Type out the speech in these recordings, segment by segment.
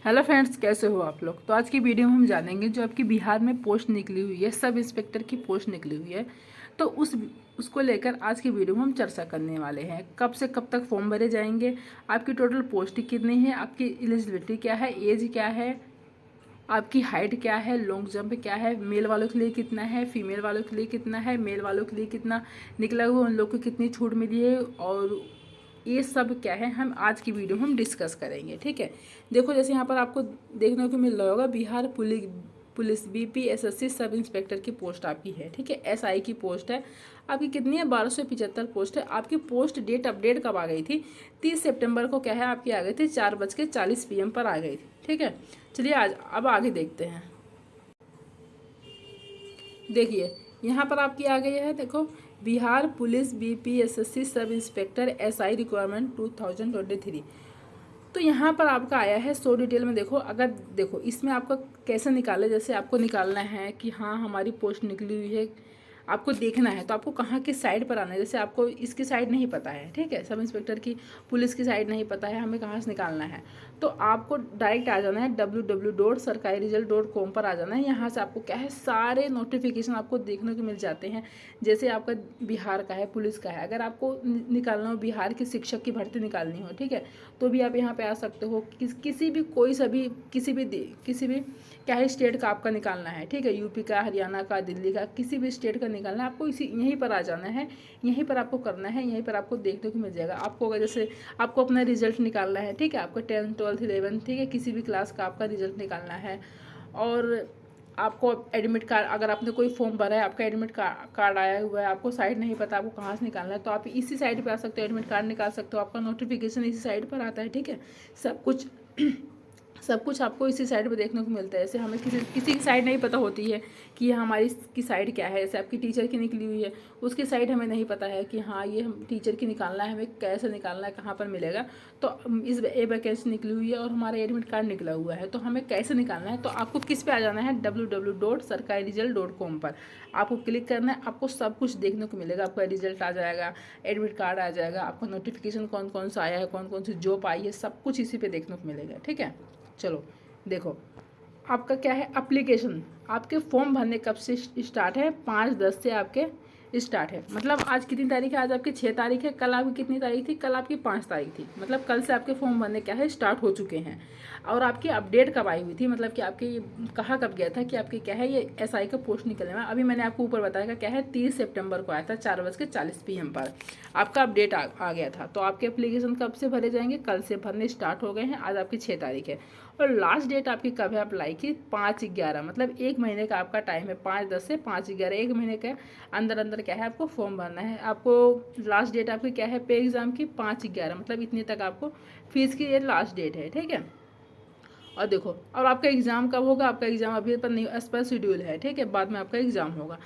Hello friends, कैसे हो आप लोग। तो आज की वीडियो में हम जानेंगे जो आपकी बिहार में पोस्ट निकली हुई है, सब इंस्पेक्टर की पोस्ट निकली हुई है। तो उसको लेकर आज की वीडियो में हम चर्चा करने वाले हैं। कब से कब तक फॉर्म भरे जाएंगे, आपकी टोटल पोस्ट कितनी है, आपकी एलिजिबिलिटी क्या है, एज क्या है, आपकी हाइट क्या है, लॉन्ग जंप क्या है, मेल वालों के लिए कितना है, फीमेल वालों के लिए कितना है, मेल वालों के लिए कितना निकला हुआ, उन लोग को कितनी छूट मिली है, और ये सब क्या है हम आज की वीडियो में हम डिस्कस करेंगे। ठीक है, देखो जैसे यहाँ पर आपको देखने को मिल रहा होगा Bihar police BPSSC sub inspector की पोस्ट आपकी है। ठीक है, एसआई की पोस्ट है आपकी। कितनी है? 1275 पोस्ट है आपकी। पोस्ट डेट अपडेट कब आ गई थी? 30 सितंबर को क्या है आपकी आ गई थी, 4:40 PM पर आ गई थी। ठीक है, चलिए आज अब आगे देखते हैं। देखिए यहाँ पर आपकी आ गई है, देखो Bihar police BPSSC sub inspector SI requirement 2023। तो यहाँ पर आपका आया है 100 डिटेल में। देखो अगर देखो इसमें आपका कैसे निकाले, जैसे आपको निकालना है कि हाँ हमारी पोस्ट निकली हुई है, आपको देखना है तो आपको कहाँ की साइड पर आना है। जैसे आपको इसकी साइड नहीं पता है, ठीक है, सब इंस्पेक्टर की पुलिस की साइड नहीं पता है, हमें कहाँ से निकालना है, तो आपको डायरेक्ट आ जाना है www.sarkariresult.com पर आ जाना है। यहाँ से आपको क्या है सारे नोटिफिकेशन आपको देखने को मिल जाते हैं। जैसे आपका बिहार का है, पुलिस का है, अगर आपको निकालना हो बिहार की शिक्षक की भर्ती निकालनी हो, ठीक है, तो भी आप यहाँ पे आ सकते हो। किसी भी कोई सभी किसी भी क्या है स्टेट का आपका निकालना है, ठीक है, यूपी का, हरियाणा का, दिल्ली का, किसी भी स्टेट का निकालना है आपको, इसी यहीं पर आ जाना है, यहीं पर आपको करना है, यहीं पर आपको देखने को मिल जाएगा। आपको अगर जैसे आपको अपना रिजल्ट निकालना है, ठीक है, आपका 10th 12th 11th, ठीक है, किसी भी क्लास का आपका रिजल्ट निकालना है, और आपको एडमिट कार्ड, अगर आपने कोई फॉर्म भरा है, आपका एडमिट कार्ड आया हुआ है, आपको साइड नहीं पता आपको कहाँ से निकालना है, तो आप इसी साइड पे आ सकते हो, एडमिट कार्ड निकाल सकते हो, आपका नोटिफिकेशन इसी साइड पर आता है। ठीक है, सब कुछ सब कुछ आपको इसी साइड पे देखने को मिलता है। जैसे हमें किसी की साइड नहीं पता होती है कि हमारी की साइड क्या है, जैसे आपकी टीचर की निकली हुई है, उसकी साइड हमें नहीं पता है कि हाँ ये हम टीचर की निकालना है, हमें कैसे निकालना है, कहाँ पर मिलेगा। तो इस वैकेंसी निकली हुई है और हमारा एडमिट कार्ड निकला हुआ है, तो हमें कैसे निकालना है, तो आपको किस पे आ जाना है, www.sarkariresult.com पर आपको क्लिक करना है। आपको सब कुछ देखने को मिलेगा, आपका रिजल्ट आ जाएगा, एडमिट कार्ड आ जाएगा, आपका नोटिफिकेशन कौन कौन सा आया है, कौन कौन सी जॉब आई है, सब कुछ इसी पे देखने को मिलेगा। ठीक है, चलो देखो आपका क्या है एप्लीकेशन, आपके फॉर्म भरने कब से स्टार्ट है? 5/10 से आपके स्टार्ट है। मतलब आज कितनी तारीख है? आज आपकी 6 तारीख है। कल आपकी कितनी तारीख थी? कल आपकी 5 तारीख थी। मतलब कल से आपके फॉर्म भरने क्या है स्टार्ट हो चुके हैं। और आपकी अपडेट कब आई हुई थी, मतलब कि आपकी कहा कब गया था कि आपकी क्या है ये एसआई का पोस्ट निकलने में। अभी मैंने आपको ऊपर बताया क्या है 30 सितंबर को आया था, 4:40 PM पर आपका अपडेट आ गया था। तो आपके एप्लीकेशन कब से भरे जाएंगे? कल से भरने स्टार्ट हो गए हैं। आज आपकी 6 तारीख है और लास्ट डेट आपकी कब है अप्लाई की? 5/11, मतलब 1 महीने का आपका टाइम है। 5/10 से 5/11, 1 महीने के अंदर अंदर क्या है आपको फॉर्म भरना है। आपको लास्ट डेट आपकी क्या है पे एग्ज़ाम की? 5/11, मतलब इतने तक आपको फीस की ये लास्ट डेट है। ठीक है, और देखो और आपका एग्ज़ाम कब होगा? आपका एग्ज़ाम अभी पर नहीं, एज पर शेड्यूल है, ठीक है, बाद में आपका एग्ज़ाम होगा।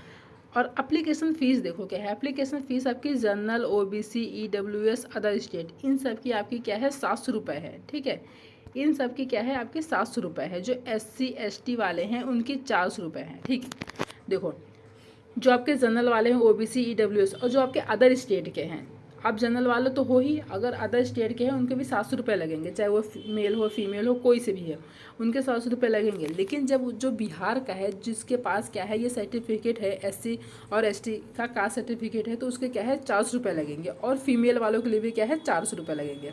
और एप्लीकेशन फ़ीस देखो क्या है, एप्लीकेशन फ़ीस आपकी general, OBC, EWS, other state, इन सब की आपकी क्या है 700 रुपये है। ठीक है, इन सब की क्या है आपके 700 रुपये है। जो SC ST वाले हैं उनकी 400 रुपये हैं। ठीक, देखो जो आपके जनरल वाले हैं ओबीसी, ईडब्ल्यूएस, और जो आपके अदर स्टेट के हैं, आप जनरल वाले तो हो ही, अगर अदर स्टेट के हैं उनके भी 700 रुपये लगेंगे, चाहे वो मेल हो फीमेल हो कोई से भी है, उनके 700 रुपये लगेंगे। लेकिन जब जो बिहार का है जिसके पास क्या है ये सर्टिफिकेट है SC और ST का कास्ट सर्टिफिकेट है, तो उसके क्या है 400 रुपये लगेंगे। और फीमेल वालों के लिए भी क्या है 400 रुपये लगेंगे।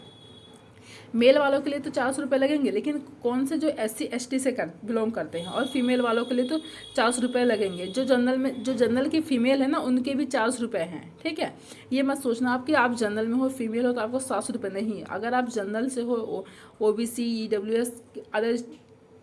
मेल वालों के लिए तो 400 रुपये लगेंगे, लेकिन कौन से जो SC ST से बिलोंग करते हैं, और फीमेल वालों के लिए तो 400 रुपये लगेंगे। जो जनरल की फ़ीमेल है ना उनके भी 400 रुपये हैं। ठीक है, ये मत सोचना आप कि आप जनरल में हो फीमेल हो तो आपको 700 रुपये, नहीं। अगर आप जनरल से हो, OBC EWS अदर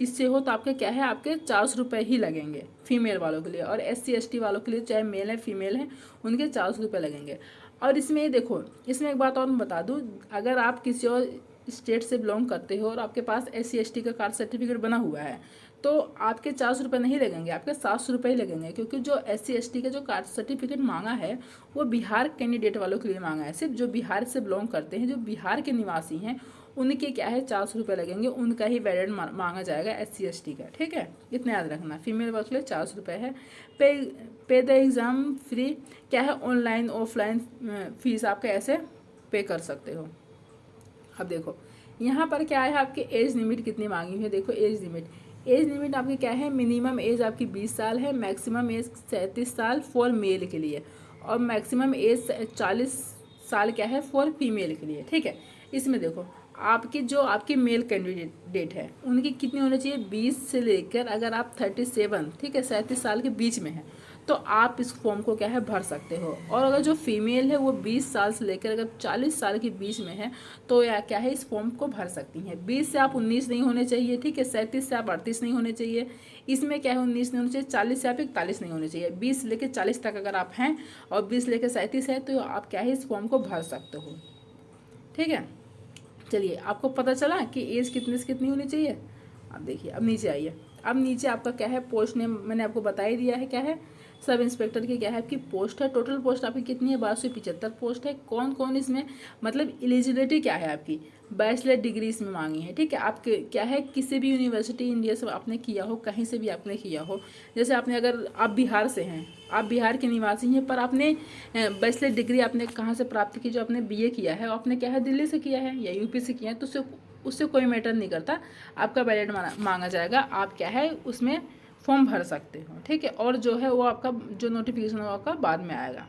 इससे हो तो आपके क्या है आपके 400 रुपये ही लगेंगे फीमेल वालों के लिए। और SC ST वालों के लिए चाहे मेल है फीमेल है उनके 400 रुपये लगेंगे। और इसमें देखो, इसमें एक बात और मैं बता दूँ, अगर आप किसी और स्टेट से बिलोंग करते हो और आपके पास SC ST का कास्ट सर्टिफिकेट बना हुआ है, तो आपके 400 रुपये नहीं लगेंगे, आपके 700 रुपये ही लगेंगे। क्योंकि जो SC ST का जो कास्ट सर्टिफिकेट मांगा है वो बिहार कैंडिडेट वालों के लिए मांगा है। सिर्फ जो बिहार से बिलोंग करते हैं, जो बिहार के निवासी हैं, उनके क्या है 400 रुपये लगेंगे, उनका ही वैलिड मांगा जाएगा SC ST का। ठीक है, इतना याद रखना। फीमेल वर्क के लिए 400 रुपये है। पे द एग्ज़ाम फ्री, क्या है ऑनलाइन ऑफलाइन फीस आप कैसे पे कर सकते हो। अब देखो यहाँ पर क्या है आपके एज लिमिट कितनी मांगी हुई है, देखो एज लिमिट आपकी क्या है, मिनिमम एज आपकी 20 साल है, मैक्सिमम एज 37 साल फॉर मेल के लिए, और मैक्सिमम एज 40 साल क्या है फॉर फीमेल के लिए, ठीक है। इसमें देखो आपकी मेल कैंडिडेट है उनकी कितनी होनी चाहिए, 20 से लेकर अगर आप 37, ठीक है, 37 साल के बीच में है तो आप इस फॉर्म को क्या है भर सकते हो। और अगर जो फीमेल है वो 20 साल से लेकर अगर 40 साल के बीच में है तो या क्या है इस फॉर्म को भर सकती हैं। 20 से आप 19 नहीं होने चाहिए, ठीक है, 37 से आप 38 नहीं होने चाहिए, इसमें क्या है 19 नहीं होने चाहिए, 40 से आप 41 नहीं होने चाहिए, 20 से लेकर 40 तक अगर आप हैं और 20 लेकर 37 है तो आप क्या है इस फॉर्म को भर सकते हो, ठीक है। चलिए आपको पता चला कि एज कितने से कितनी होनी चाहिए। अब देखिए अब नीचे आइए, अब नीचे आपका क्या है पोस्ट नेम मैंने आपको बता ही दिया है, क्या है सब इंस्पेक्टर की क्या है आपकी पोस्ट है। टोटल पोस्ट आपकी कितनी है, 1275 पोस्ट है। कौन कौन इसमें मतलब एलिजिबिलिटी क्या है आपकी, बैचलर डिग्री इसमें मांगी है, ठीक है। आपके क्या है किसी भी यूनिवर्सिटी इंडिया से आपने किया हो, कहीं से भी आपने किया हो, जैसे आपने अगर आप बिहार से हैं, आप बिहार के निवासी हैं पर आपने बैचलर डिग्री आपने कहाँ से प्राप्त की, जो आपने बीए किया है आपने क्या है दिल्ली से किया है या यूपी से किया है तो उससे कोई मैटर नहीं करता, आपका बैलेट मांगा जाएगा, आप क्या है उसमें फॉर्म भर सकते हो, ठीक है। और जो है वो आपका जो नोटिफिकेशन होगा आपका बाद में आएगा।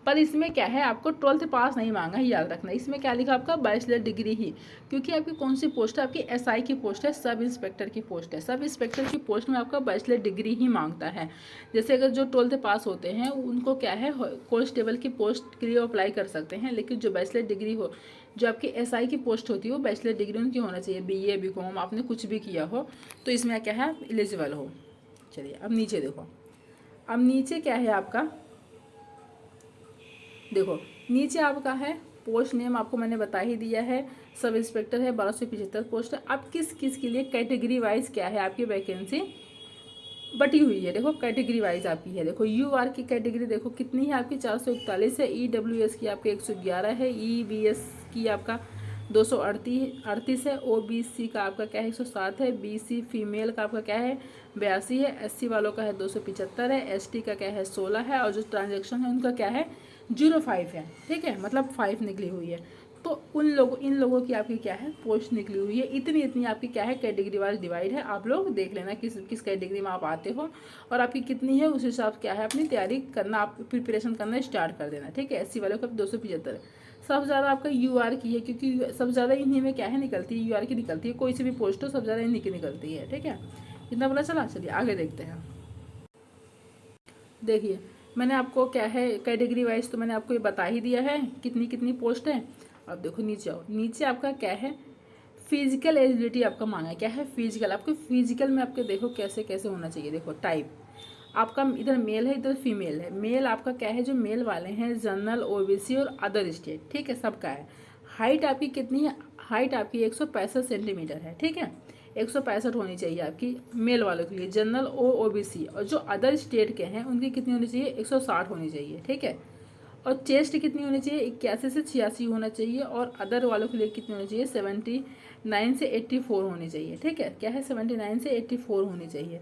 पर इसमें क्या है आपको 12th पास नहीं मांगा है, याद रखना। इसमें क्या लिखा आपका बैचलर डिग्री ही, क्योंकि आपकी कौन सी पोस्ट है, आपकी एसआई की पोस्ट है, सब इंस्पेक्टर की पोस्ट है। सब इंस्पेक्टर की पोस्ट में आपका बैचलर डिग्री ही मांगता है। जैसे अगर जो 12th पास होते हैं उनको क्या है कांस्टेबल की पोस्ट के लिए अप्लाई कर सकते हैं, लेकिन जो बैचलर डिग्री हो, जो आपकी एसआई की पोस्ट होती है वो बैचलर डिग्री उनकी होना चाहिए, बीए बीकॉम आपने कुछ भी किया हो तो इसमें क्या है एलिजिबल हो। चलिए अब नीचे देखो, अब नीचे क्या है आपका, देखो नीचे आपका है पोस्ट नेम आपको मैंने बता ही दिया है, सब इंस्पेक्टर है, 1275 पोस्ट है। अब किस किस के लिए कैटेगरी वाइज क्या है आपकी वैकेंसी बटी हुई है, देखो कैटेगरी वाइज आपकी है। देखो यूआर की कैटेगरी देखो कितनी है आपकी 441 है, ईडब्ल्यूएस की आपके 111 है, ईबीएस की आपका 238 है, ओबीसी का आपका क्या है 107 है, बीसी फीमेल का आपका क्या है 82 है, एससी वालों का है 275 है, एसटी का क्या है 16 है, और जो ट्रांजैक्शन है उनका क्या है 05 है, ठीक है, मतलब 5 निकली हुई है। तो इन लोगों की आपकी क्या है पोस्ट निकली हुई है, इतनी आपकी क्या है कैटेगरी वाइज डिवाइड है। आप लोग देख लेना किस कैटेगरी में आप आते हो और आपकी कितनी है, उस हिसाब से क्या है अपनी तैयारी करना, आप प्रिपरेशन करना स्टार्ट कर देना, ठीक है। एससी वालों का 275 है। सबसे ज़्यादा आपका यूआर की है, क्योंकि सबसे ज़्यादा इन्हीं में क्या है निकलती है, यूआर की निकलती है, कोई सी भी पोस्ट हो सबसे ज़्यादा इन्हीं की निकलती है, ठीक है। इतना पता चला, चलिए आगे देखते हैं। देखिए मैंने आपको क्या है कैटेगरी वाइज तो मैंने आपको ये बता ही दिया है कितनी कितनी पोस्ट है। अब देखो नीचे आओ, नीचे आपका क्या है फिजिकल एलिजिबिलिटी आपका मांगा है, क्या है फिजिकल, आपके फिजिकल में आपके देखो कैसे कैसे होना चाहिए। देखो टाइप आपका इधर मेल है इधर फीमेल है। मेल आपका क्या है, जो मेल वाले हैं जनरल ओबीसी और अदर स्टेट, ठीक है, सबका है। हाइट आपकी कितनी है, हाइट आपकी 165 सेंटीमीटर है, ठीक है, 165 होनी चाहिए आपकी मेल वालों के लिए, जनरल ओबीसी। और जो अदर स्टेट के हैं उनकी कितनी होनी चाहिए 160 होनी चाहिए, ठीक है। और चेस्ट कितनी होनी चाहिए 81 से 86 होना चाहिए, और अदर वालों के लिए कितनी होनी चाहिए 79 से 84 होनी चाहिए, ठीक है, क्या है 79 से 84 होनी चाहिए।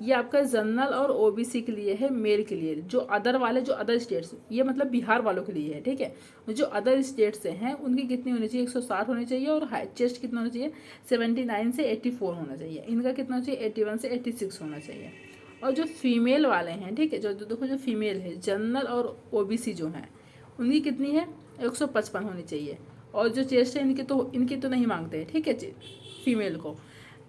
ये आपका जनरल और ओबीसी के लिए है, मेल के लिए। जो अदर वाले जो अदर स्टेट्स, ये मतलब बिहार वालों के लिए है, ठीक है। जो अदर स्टेट से हैं उनकी कितनी होनी चाहिए 160 होनी चाहिए, और हाई चेस्ट कितना होना चाहिए 79 से 84 होना चाहिए। इनका कितना होना चाहिए 81 से 86 होना चाहिए। और जो फीमेल वाले हैं, ठीक है, जो देखो जो फीमेल है जनरल और ओबीसी जो हैं उनकी कितनी है 155 होनी चाहिए। और जो चेस्ट है इनकी तो नहीं मांगते, ठीक है, फीमेल को।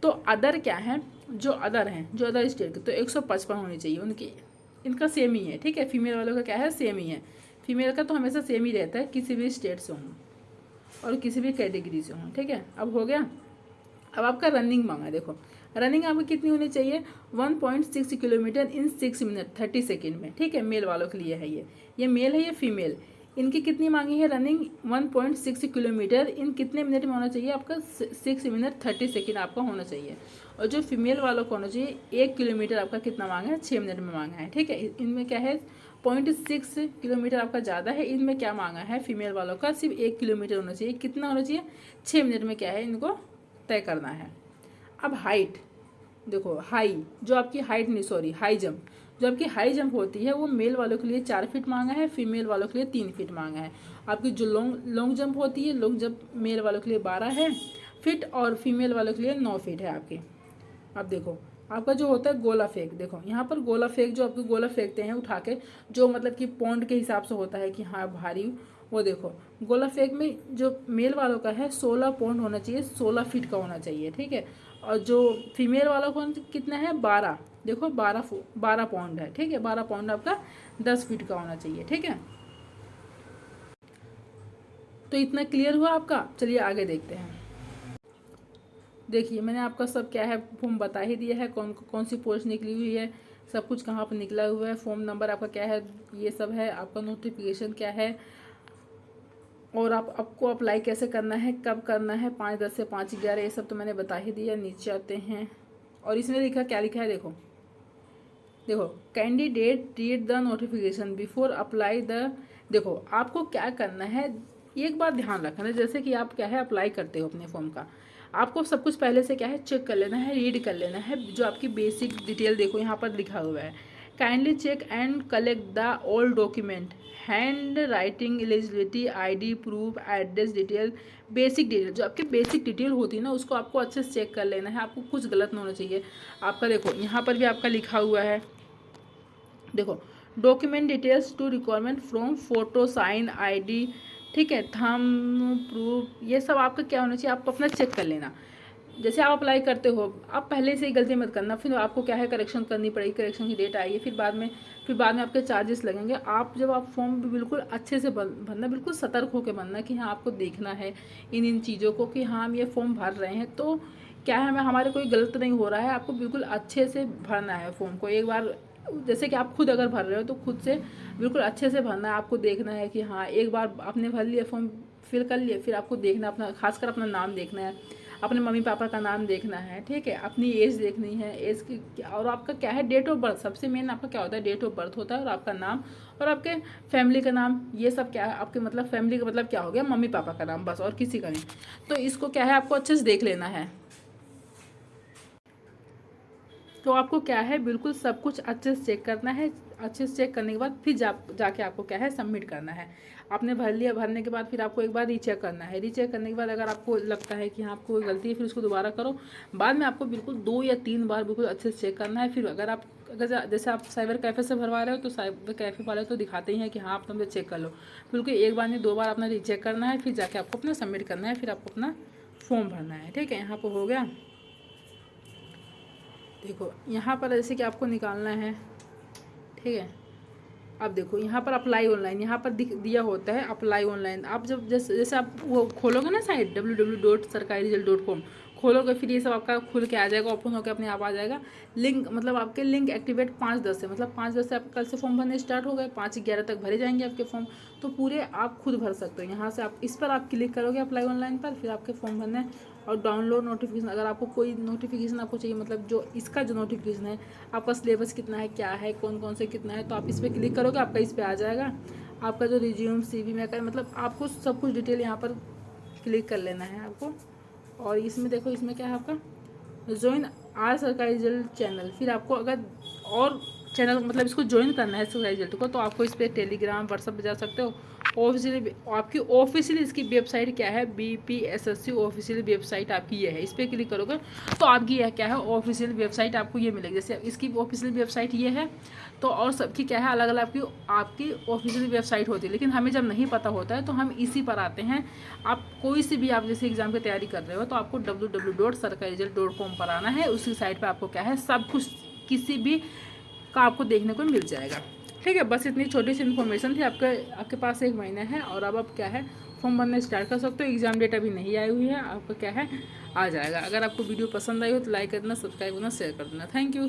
तो अदर क्या है, जो अदर हैं जो अदर स्टेट के तो 155 होनी चाहिए उनकी, इनका सेम ही है, ठीक है। फीमेल वालों का क्या है सेम ही है, फीमेल का तो हमेशा सेम ही रहता है किसी भी स्टेट से हों और किसी भी कैटेगरी से हों, ठीक है। अब हो गया। अब आपका रनिंग मांगा है, देखो रनिंग आपकी कितनी होनी चाहिए 1.6 किलोमीटर इन 6 मिनट 30 सेकेंड में, ठीक है, मेल वालों के लिए है ये मेल है ये फीमेल। इनकी कितनी मांगी है रनिंग 1.6 किलोमीटर इन कितने मिनट में होना चाहिए आपका 6 मिनट 30 सेकेंड आपका होना चाहिए। और जो फीमेल वालों को होना चाहिए 1 किलोमीटर आपका कितना मांगा है 6 मिनट में मांगा है, ठीक है। इनमें क्या है 0.6 किलोमीटर आपका ज़्यादा है, इनमें क्या मांगा है फीमेल वालों का सिर्फ 1 किलोमीटर होना चाहिए, कितना होना चाहिए 6 मिनट में क्या है इनको तय करना है। अब हाइट देखो हाई, जो आपकी हाइट नहीं सॉरी हाई जंप, जो आपकी हाई जंप होती है वो मेल वालों के लिए 4 फीट मांगा है, फीमेल वालों के लिए 3 फीट मांगा है। आपकी जो लॉन्ग जंप होती है, लॉन्ग जंप मेल वालों के लिए 12 है फिट और फीमेल वालों के लिए 9 फीट है आपकी। अब देखो आपका जो होता है गोला फेंक, देखो यहाँ पर गोला फेंक जो आपके गोला फेंकते हैं उठा के, जो मतलब कि पौंड के हिसाब से होता है कि हाँ भारी, वो देखो गोला फेंक में जो मेल वालों का है 16 पौंड होना चाहिए, 16 फीट का होना चाहिए, ठीक है। और जो फीमेल वालों को कितना है 12, देखो 12 पौंड है, ठीक है। 12 पौंड आपका 10 फीट का होना चाहिए, ठीक है। तो इतना क्लियर हुआ आपका। चलिए आगे देखते हैं। देखिए मैंने आपका सब क्या है फॉर्म बता ही दिया है, कौन कौन सी पोस्ट निकली हुई है, सब कुछ कहाँ पर निकला हुआ है, फॉर्म नंबर आपका क्या है, ये सब है, आपका नोटिफिकेशन क्या है, और आपको अप्लाई कैसे करना है, कब करना है, 5/10 से 5/11, ये सब तो मैंने बता ही दिया। नीचे आते हैं और इसमें लिखा क्या लिखा है, देखो देखो candidate read the notification before apply the. देखो आपको क्या करना है, एक बार ध्यान रखना है, जैसे कि आप क्या है अप्लाई करते हो अपने फॉर्म का, आपको सब कुछ पहले से क्या है चेक कर लेना है, रीड कर लेना है, जो आपकी बेसिक डिटेल देखो यहाँ पर लिखा हुआ है, kindly check and collect the all document, hand writing eligibility, ID proof, address detail, basic detail, जो आपकी बेसिक डिटेल होती है ना उसको आपको अच्छे से चेक कर लेना है, आपको कुछ गलत नहीं होना चाहिए आपका। देखो यहाँ पर भी आपका लिखा हुआ है, देखो document details to requirement from photo sign ID, ठीक है, थंब प्रूफ, ये सब आपका क्या होना चाहिए, आप अपना चेक कर लेना। जैसे आप अप्लाई करते हो आप पहले से ही गलती मत करना, फिर आपको क्या है करेक्शन करनी पड़ेगी, करेक्शन की डेट आएगी, फिर बाद में आपके चार्जेस लगेंगे। आप जब आप फॉर्म बिल्कुल अच्छे से भरना, बिल्कुल सतर्क होकर भरना कि हाँ आपको देखना है इन चीज़ों को कि हाँ हम ये फॉर्म भर रहे हैं तो क्या है हमें हमारे कोई गलत नहीं हो रहा है, आपको बिल्कुल अच्छे से भरना है फॉर्म को। एक बार जैसे कि आप खुद अगर भर रहे हो तो खुद से बिल्कुल अच्छे से भरना है, आपको देखना है कि हाँ एक बार आपने भर लिया फॉर्म फिल कर लिया, फिर आपको देखना अपना खासकर अपना नाम देखना है, अपने मम्मी पापा का नाम देखना है, ठीक है, अपनी एज देखनी है, एज की, और आपका क्या है डेट ऑफ बर्थ, सबसे मेन आपका क्या होता है डेट ऑफ बर्थ होता है, और आपका नाम और आपके फैमिली का नाम, ये सब क्या है आपके मतलब फैमिली का मतलब क्या हो गया मम्मी पापा का नाम बस, और किसी का नहीं। तो इसको क्या है आपको अच्छे से देख लेना है। तो आपको क्या है बिल्कुल सब कुछ अच्छे से चेक करना है, अच्छे से चेक करने के बाद फिर जाके आपको क्या है सबमिट करना है। आपने भर लिया, भरने के बाद फिर आपको एक बार रीचेक करना है, रीचेक करने के बाद अगर आपको लगता है कि हाँ आपको कोई गलती है फिर उसको दोबारा करो। बाद में आपको बिल्कुल 2 या 3 बार बिल्कुल अच्छे से चेक करना है। फिर अगर जैसे आप साइबर कैफ़े से भरवा रहे हो तो साइबर कैफ़े वाले तो दिखाते ही हैं कि हाँ आप तुम चेक कर लो, बिल्कुल एक बार नहीं 2 बार अपना रीचेक करना है, फिर जाके आपको अपना सबमिट करना है, फिर आपको अपना फॉर्म भरना है, ठीक है। यहाँ पर हो गया। देखो यहाँ पर जैसे कि आपको निकालना है, ठीक है। अब देखो यहाँ पर अप्लाई ऑनलाइन, यहाँ पर दिया होता है अप्लाई ऑनलाइन। आप जब जैसे आप वो खोलोगे ना साइट www.sarkariresult.com खोलोगे, फिर ये सब आपका खुल के आ जाएगा, ओपन होकर अपने आप आ जाएगा। लिंक मतलब आपके लिंक एक्टिवेट 5/10 से, मतलब 5/10 से आप कल से फॉर्म भरने स्टार्ट हो गए, 5/11 तक भरे जाएंगे आपके फॉर्म। तो पूरे आप खुद भर सकते हो। यहाँ से आप इस पर आप क्लिक करोगे अप्लाई ऑनलाइन पर, फिर आपके फॉर्म भरने और डाउनलोड नोटिफिकेशन। अगर आपको कोई नोटिफिकेशन आपको चाहिए, मतलब जो इसका जो नोटिफिकेशन है आपका सिलेबस कितना है, क्या है, कौन कौन से कितना है, तो आप इस पर क्लिक करोगे आपका इस पर आ जाएगा। आपका जो रिज्यूम CV में का मतलब आपको सब कुछ डिटेल यहाँ पर क्लिक कर लेना है आपको। और इसमें देखो इसमें क्या है आपका ज्वाइन आर सरकारी रिजल्ट चैनल। फिर आपको अगर और चैनल मतलब इसको ज्वाइन करना है सरकारी रिजल्ट को, तो आपको इस पर टेलीग्राम व्हाट्सअप पर जा सकते हो। ऑफिशियली आपकी ऑफिशियली इसकी वेबसाइट क्या है, BPSSC ऑफिशियल वेबसाइट आपकी ये है। इस पर क्लिक करोगे तो आपकी यह क्या है ऑफिशियल वेबसाइट आपको ये मिलेगी। जैसे इसकी ऑफिशियल वेबसाइट ये है, तो और सबकी क्या है अलग अलग आपकी ऑफिशियल वेबसाइट होती है। लेकिन हमें जब नहीं पता होता है तो हम इसी पर आते हैं। आप कोई सी भी आप जैसे एग्जाम की तैयारी कर रहे हो तो आपको www.sarkariresult.com पर आना है। उसी साइट पर आपको क्या है सब कुछ किसी भी का आपको देखने को मिल जाएगा, ठीक है। बस इतनी छोटी सी इन्फॉर्मेशन थी। आपके पास 1 महीना है और अब आप क्या है फॉर्म भरना स्टार्ट कर सकते हो। एग्जाम डेट अभी नहीं आई हुई है, आपका क्या है आ जाएगा। अगर आपको वीडियो पसंद आई हो तो लाइक करना, सब्सक्राइब करना, शेयर कर देना। Thank you.